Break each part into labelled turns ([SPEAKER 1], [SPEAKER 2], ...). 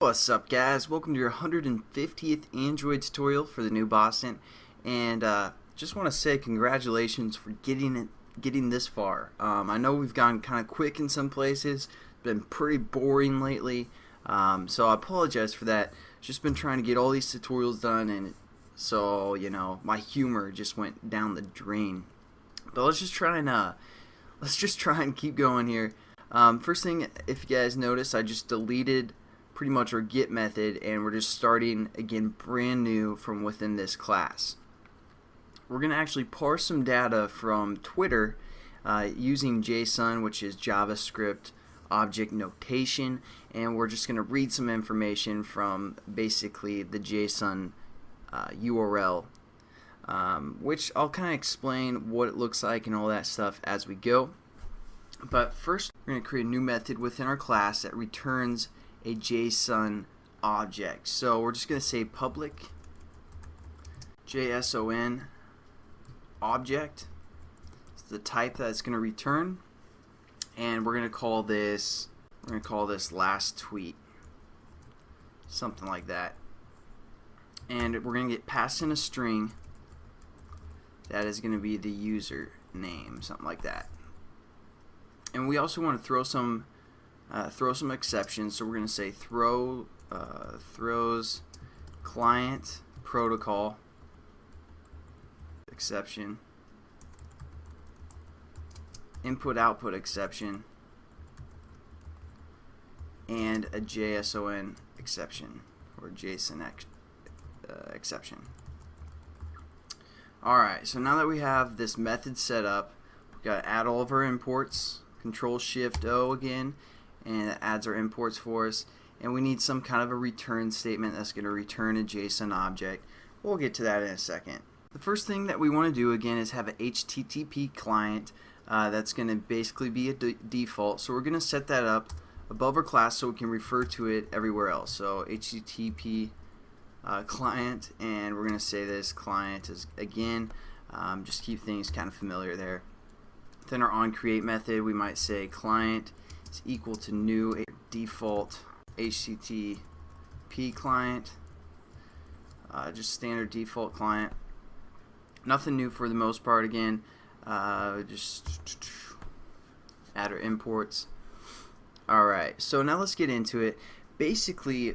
[SPEAKER 1] What's up, guys? Welcome to your 150th Android tutorial for the new Boston, and just want to say congratulations for getting this far. I know we've gone kind of quick in some places, been pretty boring lately, so I apologize for that. Just been trying to get all these tutorials done, and so my humor just went down the drain. But let's just try and keep going here. First thing, if you guys notice, I just deleted pretty much our get method, and we're just starting again brand new from within this class. We're going to actually parse some data from Twitter using JSON, which is JavaScript object notation, and we're just going to read some information from basically the JSON URL, which I'll kind of explain what it looks like and all that stuff as we go. But first, we're going to create a new method within our class that returns a JSON object. So we're just going to say public JSON object. It's the type that it's going to return, and we're going to call this last tweet, something like that. And we're going to get passed in a string that is going to be the user name, something like that. And we also want to throw some exceptions, so we're going to say throws client protocol exception, input output exception, and a JSON exception or JSON exception. Alright, so now that we have this method set up, we've got to add all of our imports. Control-Shift-O again, and it adds our imports for us, and we need some kind of a return statement that's going to return a JSON object. We'll get to that in a second. The first thing that we want to do again is have an HTTP client that's going to basically be a default, so we're going to set that up above our class so we can refer to it everywhere else. So HTTP client, and we're going to say this client is again, just keep things kind of familiar there. Then our onCreate method, we might say client is equal to new default HTTP client, just standard default client. Nothing new for the most part again. Just add our imports. Alright, so now let's get into it. Basically,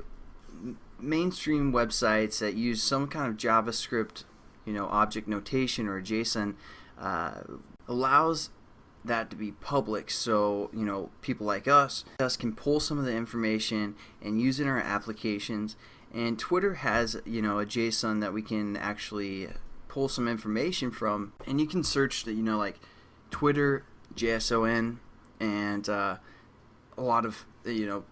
[SPEAKER 1] mainstream websites that use some kind of JavaScript, object notation or JSON allows that to be public, so people like us can pull some of the information and use it in our applications. And Twitter has a JSON that we can actually pull some information from, and you can search like Twitter JSON, and a lot of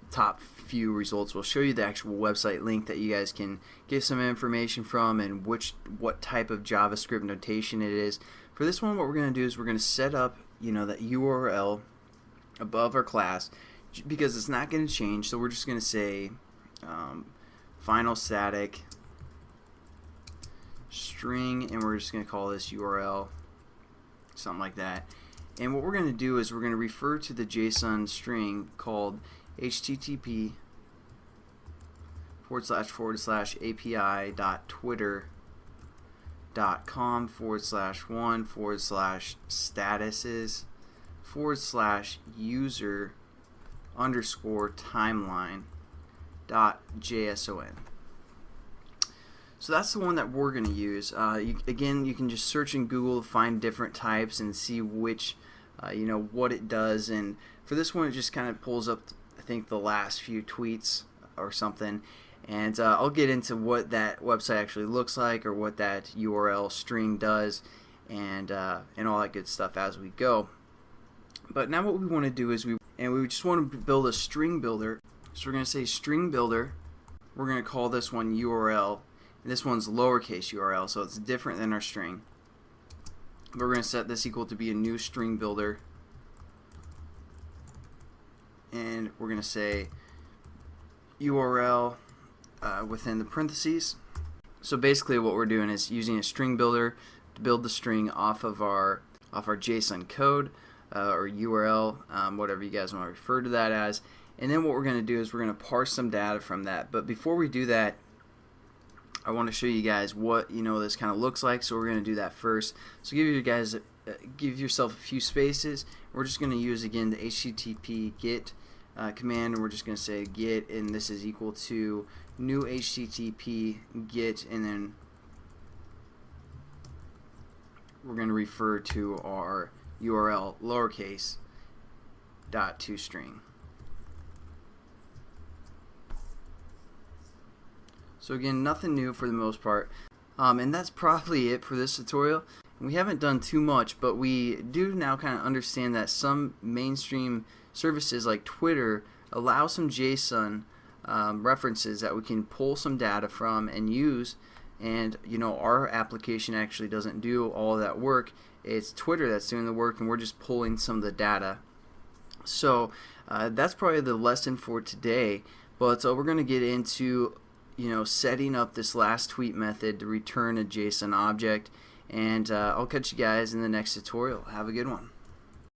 [SPEAKER 1] top few results will show you the actual website link that you guys can get some information from, and what type of JavaScript notation it is. For this one, what we're going to do is we're going to set up that URL above our class, because it's not going to change. So we're just going to say final static string, and we're just going to call this URL, something like that. And what we're going to do is we're going to refer to the JSON string called http api.twitter.com/1/statuses/user_timeline.json. So that's the one that we're going to use. Again, you can just search in Google to find different types and see which, what it does. And for this one, it just kind of pulls up, I think, the last few tweets or something. And I'll get into what that website actually looks like, or what that URL string does, and all that good stuff as we go. But now what we want to do is we just want to build a string builder. So we're going to say string builder. We're going to call this one URL. And this one's lowercase URL, so it's different than our string. But we're going to set this equal to be a new string builder, and we're going to say URL within the parentheses. So basically what we're doing is using a string builder to build the string off of our JSON code or URL, whatever you guys want to refer to that as, And then what we're going to do is we're going to parse some data from that. But before we do that, I want to show you guys what this kind of looks like. So we're going to do that first. So give yourself a few spaces. We're just going to use again the HTTP get command, and we're just going to say get, and this is equal to new HTTP get, and then we're going to refer to our URL lowercase .toString. So again, nothing new for the most part, and that's probably it for this tutorial. We haven't done too much, but we do now kind of understand that some mainstream services like Twitter allow some JSON references that we can pull some data from and use. And our application actually doesn't do all of that work. It's Twitter that's doing the work, and we're just pulling some of the data. So that's probably the lesson for today. But we're going to get into setting up this last tweet method to return a JSON object, and I'll catch you guys in the next tutorial. Have a good one.